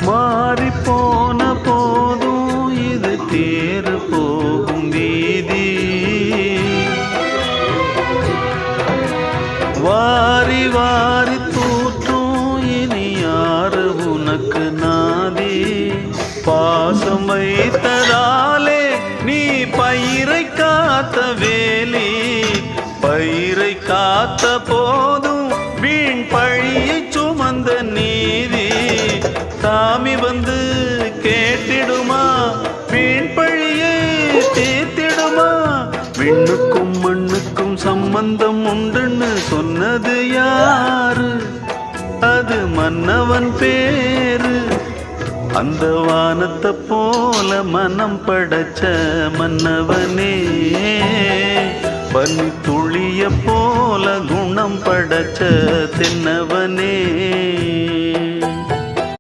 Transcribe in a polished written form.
மாறி போன போதும் இது தேறு போகும் வீதி. வாரி வாரி தூற்றும் இனி யாரு உனக்கு நாதி. பாசம் வைத்ததாலே நீ பயிரை காத்த வேலி. பயிரை காத்த போதும் வீண் பழியை சுமந்த நீதி. சாமி வந்து கேட்டிடுமா வீண் பழியை தீர்த்திடுமா. விண்ணுக்கும் மண்ணுக்கும் சம்பந்தம் உண்டுன்னு சொன்னது யாரு? அது மன்னவன் பேரு. அந்த வானத்தை போல மனம் படைச்ச மன்னவனே. பனி துளிய போல குணம் படைச்ச தென்னவனே.